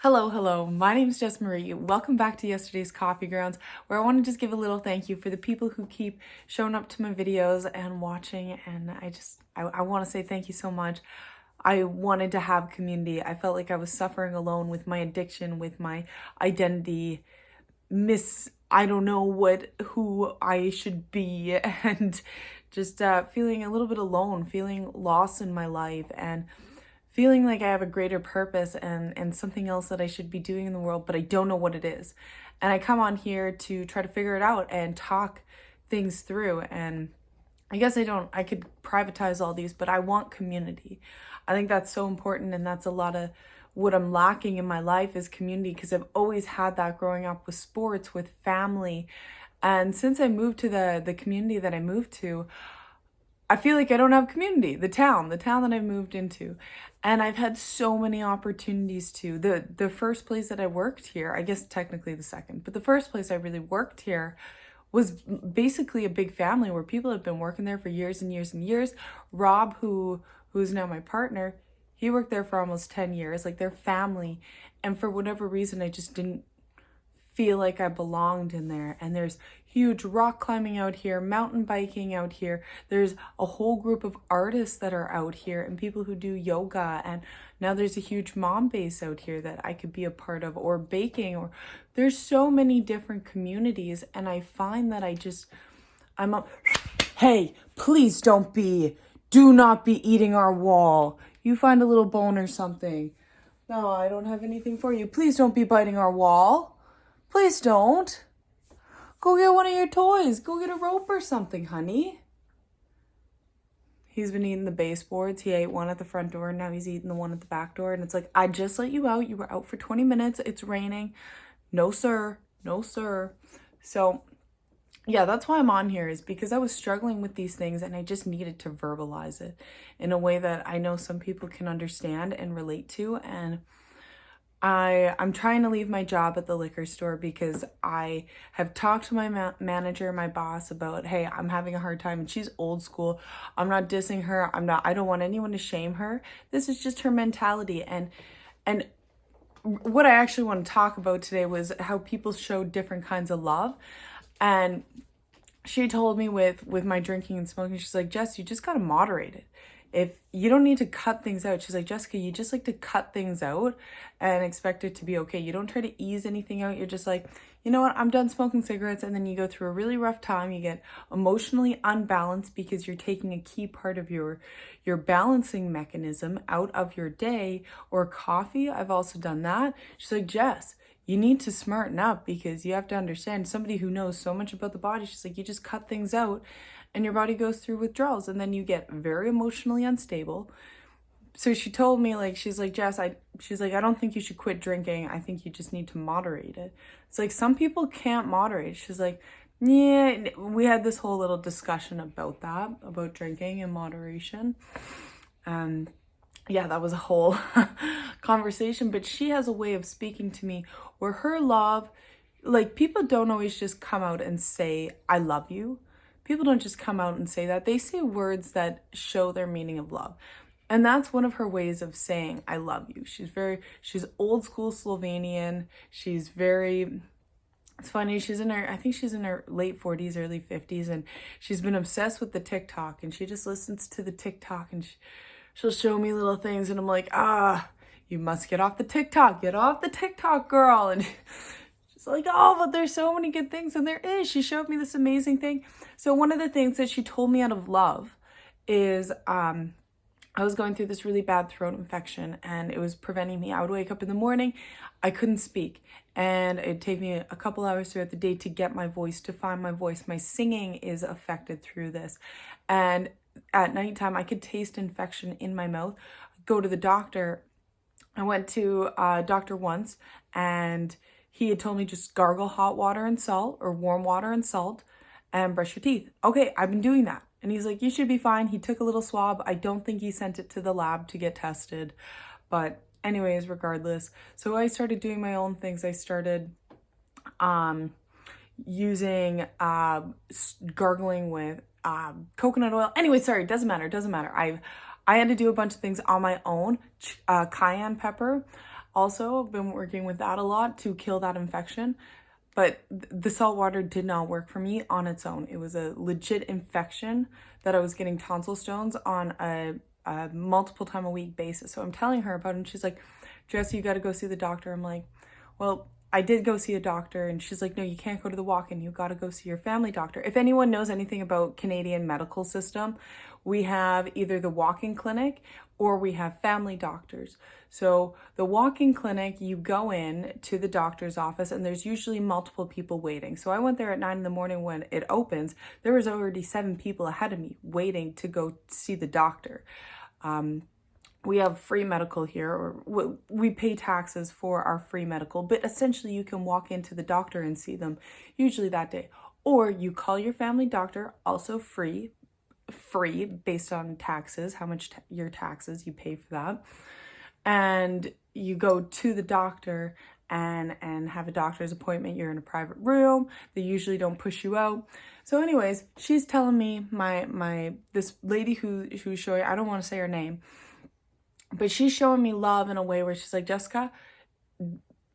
Hello. My name is Jess Marie. Welcome back to yesterday's Coffee Grounds, where I want to just give a little thank you for the people who keep showing up to my videos and watching. And I want to say thank you so much. I wanted to have community. I felt like I was suffering alone with my addiction, with my identity, I don't know who I should be, and just feeling a little bit alone, feeling lost in my life, and feeling like I have a greater purpose and something else that I should be doing in the world, but I don't know what it is. And I come on here to try to figure it out and talk things through. And I guess I could privatize all these, but I want community. I think that's so important, and that's a lot of what I'm lacking in my life is community, because I've always had that growing up with sports, with family. And since I moved to the community that I moved to, I feel like I don't have community, the town that I moved into. And I've had so many opportunities to. The first place that I worked here, I guess technically the second, but the first place I really worked here was basically a big family where people have been working there for years and years and years. Rob, who's now my partner, he worked there for almost 10 years, like they're family. And for whatever reason, I just didn't feel like I belonged in there. And there's huge rock climbing out here, mountain biking out here. There's a whole group of artists that are out here and people who do yoga. And now there's a huge mom base out here that I could be a part of, or baking, or there's so many different communities. And I find that hey, please do not be eating our wall. You find a little bone or something. No, I don't have anything for you. Please don't be biting our wall. Please don't. Go get one of your toys. Go get a rope or something, honey. He's been eating the baseboards. He ate one at the front door, and now he's eating the one at the back door. And it's like, I just let you out. You were out for 20 minutes. It's raining. No, sir. No, sir. So, yeah, that's why I'm on here, is because I was struggling with these things and I just needed to verbalize it in a way that I know some people can understand and relate to. And I'm trying to leave my job at the liquor store because I have talked to my manager, my boss, about, hey, I'm having a hard time, and she's old school. I'm not dissing her. I don't want anyone to shame her. This is just her mentality. And what I actually want to talk about today was how people show different kinds of love. And she told me with my drinking and smoking, she's like, Jess, you just got to moderate it. If you don't need to cut things out. She's like, Jessica, you just like to cut things out and expect it to be okay. You don't try to ease anything out. You're just like, you know what, I'm done smoking cigarettes. And then you go through a really rough time. You get emotionally unbalanced because you're taking a key part of your balancing mechanism out of your day. Or coffee, I've also done that. She's like, Jess, you need to smarten up, because you have to understand, somebody who knows so much about the body, she's like, you just cut things out and your body goes through withdrawals, and then you get very emotionally unstable. So she told me, like, she's like, Jess, she's like, I don't think you should quit drinking. I think you just need to moderate it. It's like, some people can't moderate. She's like, yeah, we had this whole little discussion about that, about drinking and moderation. Yeah, that was a whole conversation, but she has a way of speaking to me where her love, like, people don't always just come out and say, I love you. People don't just come out and say that. They say words that show their meaning of love. And that's one of her ways of saying, I love you. She's old school Slovenian. It's funny, I think she's in her late 40s, early 50s, and she's been obsessed with the TikTok, and she just listens to the TikTok, and she'll show me little things, and I'm like, you must get off the TikTok. Get off the TikTok, girl. And she's like, oh, but there's so many good things. And there is. She showed me this amazing thing. So one of the things that she told me out of love is I was going through this really bad throat infection, and it was preventing me. I would wake up in the morning, I couldn't speak, and it'd take me a couple hours throughout the day to get my voice, to find my voice. My singing is affected through this. And at nighttime, I could taste infection in my mouth. Go to the doctor. I went to a doctor once, and he had told me just gargle hot water and salt, or warm water and salt, and brush your teeth. Okay, I've been doing that. And he's like, you should be fine. He took a little swab. I don't think he sent it to the lab to get tested. But anyways, regardless. So I started doing my own things. I started using gargling with coconut oil. Anyway, sorry, doesn't matter. I had to do a bunch of things on my own. Cayenne pepper. Also, I've been working with that a lot to kill that infection. But the salt water did not work for me on its own. It was a legit infection that I was getting tonsil stones on a multiple time a week basis. So I'm telling her about it, and she's like, Jesse, you got to go see the doctor. I'm like, well, I did go see a doctor, and she's like, no, you can't go to the walk-in. You got to go see your family doctor. If anyone knows anything about Canadian medical system, we have either the walk-in clinic or we have family doctors. So the walk-in clinic, you go in to the doctor's office and there's usually multiple people waiting. So I went there at 9 in the morning when it opens. There was already 7 people ahead of me waiting to go see the doctor. We have free medical here, or we pay taxes for our free medical, but essentially you can walk into the doctor and see them usually that day. Or you call your family doctor, also free based on taxes, how much your taxes, you pay for that. And you go to the doctor and have a doctor's appointment. You're in a private room. They usually don't push you out. So anyways, she's telling me this lady who's showing, I don't want to say her name, but she's showing me love in a way where she's like, Jessica,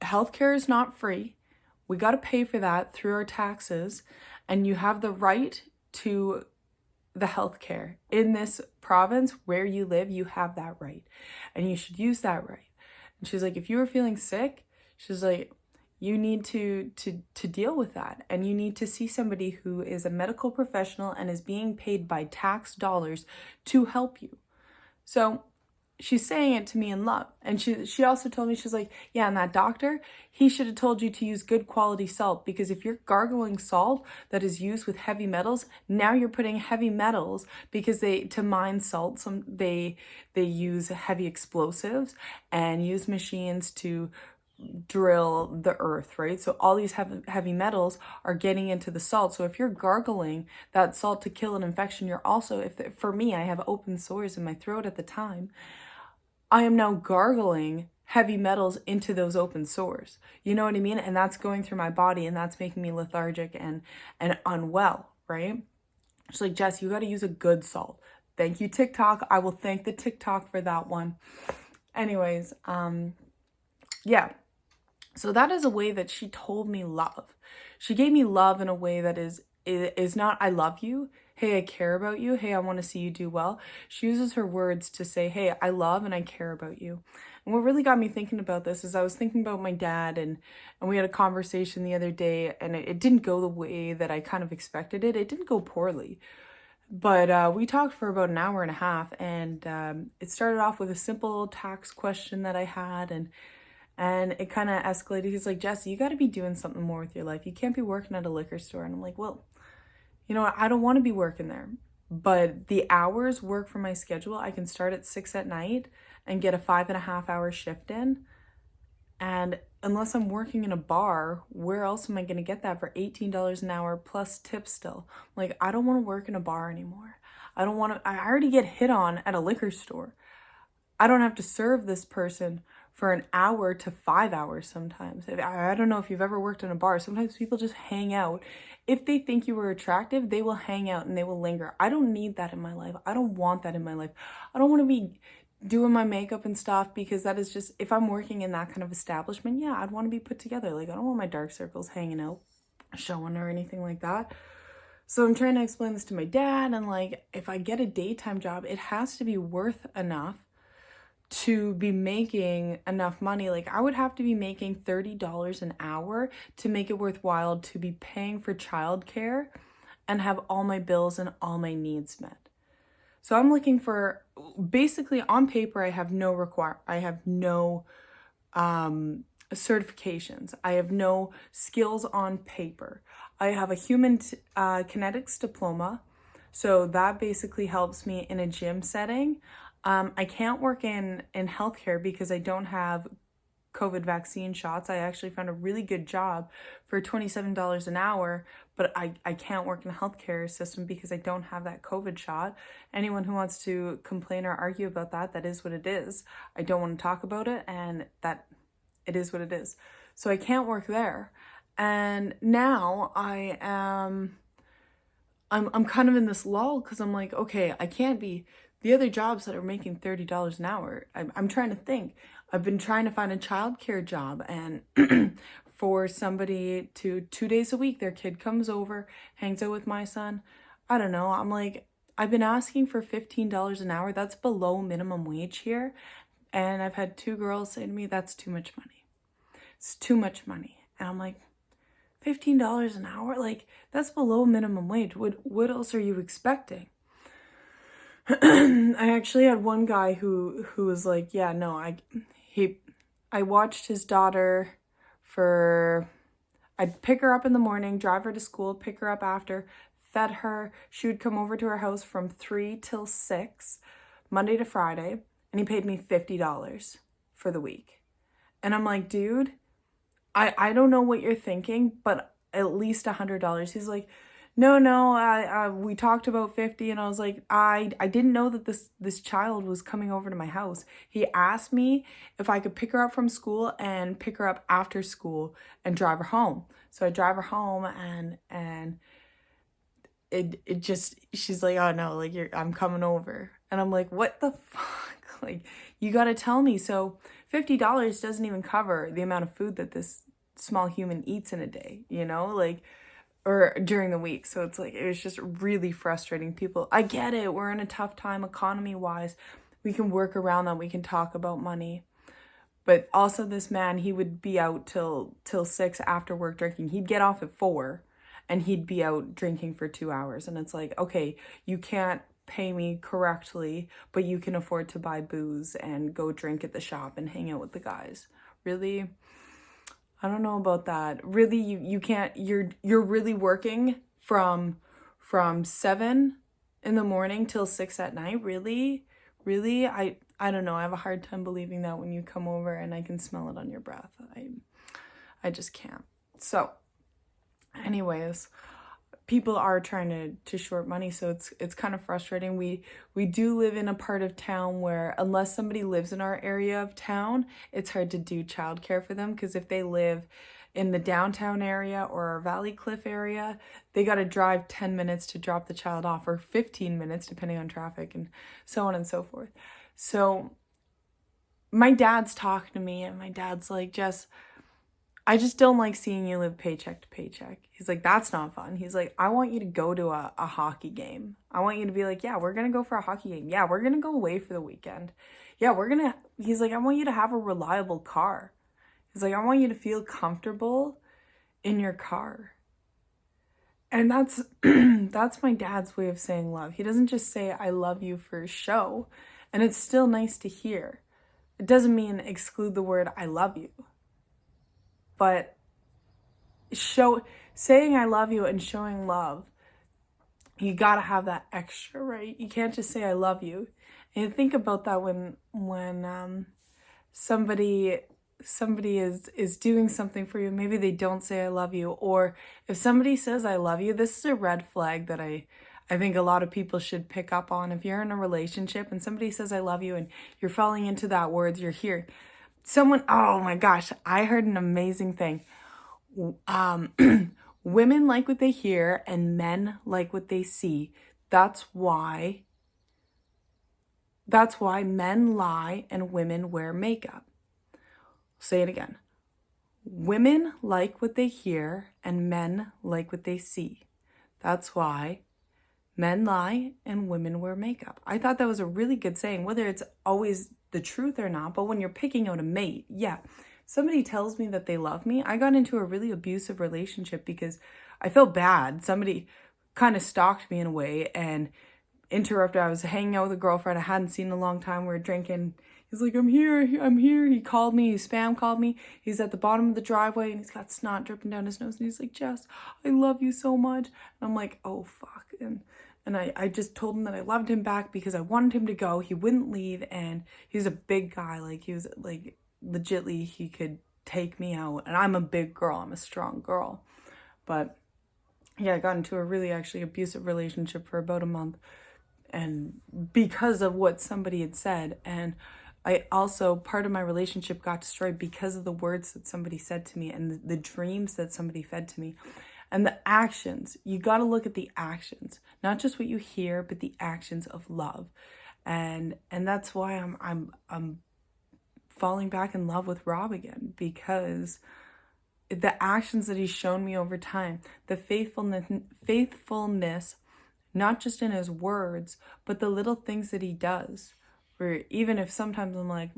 healthcare is not free. We got to pay for that through our taxes, and you have the right to the healthcare in this province where you live. You have that right, and you should use that right. And she's like, if you are feeling sick, she's like, you need to deal with that, and you need to see somebody who is a medical professional and is being paid by tax dollars to help you. So she's saying it to me in love. And she also told me, she's like, yeah, and that doctor, he should have told you to use good quality salt, because if you're gargling salt that is used with heavy metals, now you're putting heavy metals, because to mine salt, they use heavy explosives and use machines to drill the earth, right? So all these heavy metals are getting into the salt. So if you're gargling that salt to kill an infection, you're also, for me, I have open sores in my throat at the time, I am now gargling heavy metals into those open sores. You know what I mean? And that's going through my body, and that's making me lethargic and unwell, right? She's like, Jess, you got to use a good salt. Thank you, TikTok. I will thank the TikTok for that one. Anyways, yeah. So that is a way that she told me love. She gave me love in a way that is not, I love you. Hey, I care about you. Hey, I want to see you do well. She uses her words to say, hey, I love and I care about you. And what really got me thinking about this is I was thinking about my dad, and we had a conversation the other day, and it didn't go the way that I kind of expected it. It didn't go poorly. But we talked for about an hour and a half, and it started off with a simple tax question that I had, and it kind of escalated. He's like, Jesse, you got to be doing something more with your life. You can't be working at a liquor store. And I'm like, well, you know what? I don't want to be working there, but the hours work for my schedule. I can start at 6 at night and get a 5.5 hour shift in. And unless I'm working in a bar, where else am I going to get that for $18 an hour plus tips still? Like, I don't want to work in a bar anymore. I already get hit on at a liquor store. I don't have to serve this person for an hour to 5 hours sometimes. I don't know if you've ever worked in a bar. Sometimes people just hang out. If they think you were attractive, they will hang out and they will linger. I don't need that in my life. I don't want that in my life. I don't want to be doing my makeup and stuff, because that is just, if I'm working in that kind of establishment, yeah, I'd want to be put together. Like, I don't want my dark circles hanging out, showing or anything like that. So I'm trying to explain this to my dad, and like, if I get a daytime job, it has to be worth enough to be making enough money. Like, I would have to be making $30 an hour to make it worthwhile to be paying for childcare and have all my bills and all my needs met. So I'm looking for, basically on paper, I have no certifications. I have no skills on paper. I have a human kinetics diploma. So that basically helps me in a gym setting. I can't work in healthcare because I don't have COVID vaccine shots. I actually found a really good job for $27 an hour, but I can't work in the healthcare system because I don't have that COVID shot. Anyone who wants to complain or argue about that, that is what it is. I don't want to talk about it, and that it is what it is. So I can't work there. And now I'm kind of in this lull, because I'm like, okay, I can't be the other jobs that are making $30 an hour. I'm trying to think. I've been trying to find a childcare job, and for somebody to 2 days a week, their kid comes over, hangs out with my son. I don't know. I'm like, I've been asking for $15 an hour. That's below minimum wage here. And I've had 2 girls say to me, that's too much money. It's too much money. And I'm like, $15 an hour? Like, that's below minimum wage. What else are you expecting? I actually had one guy who was like, yeah, no, I watched his daughter for, I'd pick her up in the morning, drive her to school, pick her up after, fed her. She would come over to our house from 3 till 6, Monday to Friday, and he paid me $50 for the week. And I'm like, dude, I don't know what you're thinking, but at least $100. He's like, no, we talked about 50, and I was like, I didn't know that this child was coming over to my house. He asked me if I could pick her up from school and pick her up after school and drive her home. So I drive her home, and it just, she's like, oh no, like, I'm coming over. And I'm like, what the fuck? Like, you gotta tell me. So $50 doesn't even cover the amount of food that this small human eats in a day, you know, like, or during the week. So it's like, it was just really frustrating. People, I get it, we're in a tough time economy wise, we can work around that, we can talk about money. But also this man, he would be out till 6 after work drinking. He'd get off at 4 and he'd be out drinking for 2 hours. And it's like, okay, you can't pay me correctly, but you can afford to buy booze and go drink at the shop and hang out with the guys. Really? I don't know about that. Really, you can't, you're really working from 7 in the morning till 6 at night? Really? I don't know. I have a hard time believing that when you come over and I can smell it on your breath. I just can't. So anyways, people are trying to short money, so it's kind of frustrating. We do live in a part of town where unless somebody lives in our area of town, it's hard to do childcare for them, because if they live in the downtown area or our Valley Cliff area, they got to drive 10 minutes to drop the child off, or 15 minutes depending on traffic, and so on and so forth. So my dad's talking to me, and my dad's like, Jess, I just don't like seeing you live paycheck to paycheck. He's like, that's not fun. He's like, I want you to go to a hockey game. I want you to be like, yeah, we're going to go for a hockey game. Yeah, we're going to go away for the weekend. Yeah, he's like, I want you to have a reliable car. He's like, I want you to feel comfortable in your car. And that's, that's my dad's way of saying love. He doesn't just say, I love you for show. And it's still nice to hear. It doesn't mean exclude the word, I love you. But saying I love you and showing love, you gotta have that extra, right? You can't just say I love you. And think about that when somebody is doing something for you. Maybe they don't say I love you, or if somebody says I love you, this is a red flag that I think a lot of people should pick up on. If you're in a relationship and somebody says I love you and you're falling into that words, you're here. Someone, oh my gosh, I heard an amazing thing. Women like what they hear and men like what they see. That's why men lie and women wear makeup. I'll say it again. Women like what they hear and men like what they see. That's why men lie and women wear makeup. I thought that was a really good saying, whether it's always the truth or not, but when you're picking out a mate, yeah. Somebody tells me that they love me. I got into a really abusive relationship because I felt bad. Somebody kind of stalked me in a way and interrupted. I was hanging out with a girlfriend I hadn't seen in a long time. We were drinking. He's like, I'm here. He called me. He spam called me. He's at the bottom of the driveway and he's got snot dripping down his nose. And he's like, Jess, I love you so much. And I'm like, oh, fuck. And I just told him that I loved him back because I wanted him to go. He wouldn't leave. And he's a big guy. Like, he was like, legitly, he could take me out. And I'm a big girl. I'm a strong girl. But yeah, I got into a really actually abusive relationship for about a month. And because of what somebody had said. And I also, part of my relationship got destroyed because of the words that somebody said to me and the dreams that somebody fed to me. And the actions, you got to look at the actions, not just what you hear, but the actions of love. And that's why I'm falling back in love with Rob again, because the actions that he's shown me over time, the faithfulness, not just in his words, but the little things that he does, where even if sometimes I'm like,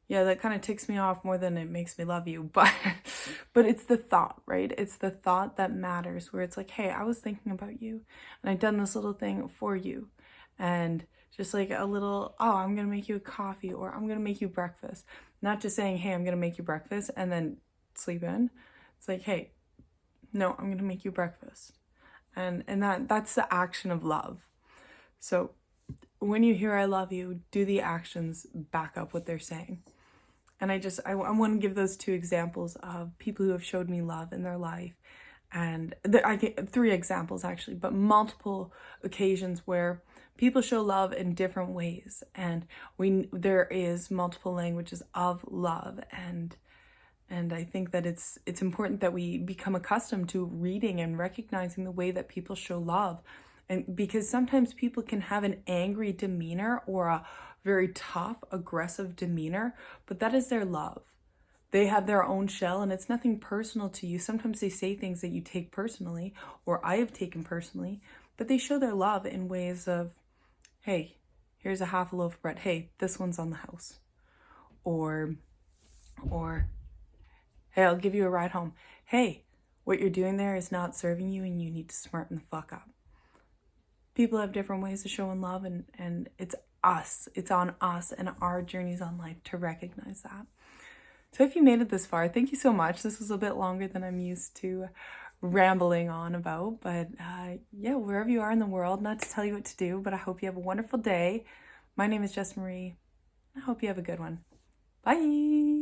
yeah, that kind of ticks me off more than it makes me love you, but it's the thought, right? It's the thought that matters, where it's like, hey, I was thinking about you and I've done this little thing for you, and just like a little, oh, I'm gonna make you a coffee, or I'm gonna make you breakfast. Not just saying, hey, I'm gonna make you breakfast and then sleep in. It's like, hey, no, I'm gonna make you breakfast. And that's the action of love. So when you hear I love you, do the actions back up what they're saying? And I want to give those two examples of people who have showed me love in their life. And I get 3 examples actually, but multiple occasions where people show love in different ways. And there is multiple languages of love. And I think that it's important that we become accustomed to reading and recognizing the way that people show love. And because sometimes people can have an angry demeanor or a very tough, aggressive demeanor, but that is their love. They have their own shell and it's nothing personal to you. Sometimes they say things that you take personally, or I have taken personally, but they show their love in ways of, hey, here's a half a loaf of bread. Hey, this one's on the house. Or, hey, I'll give you a ride home. Hey, what you're doing there is not serving you and you need to smarten the fuck up. People have different ways of showing love, and it's us. It's on us and our journeys on life to recognize that. So if you made it this far, thank you so much. This was a bit longer than I'm used to rambling on about, but yeah, wherever you are in the world, not to tell you what to do, but I hope you have a wonderful day. My name is Jess Marie. I hope you have a good one. Bye.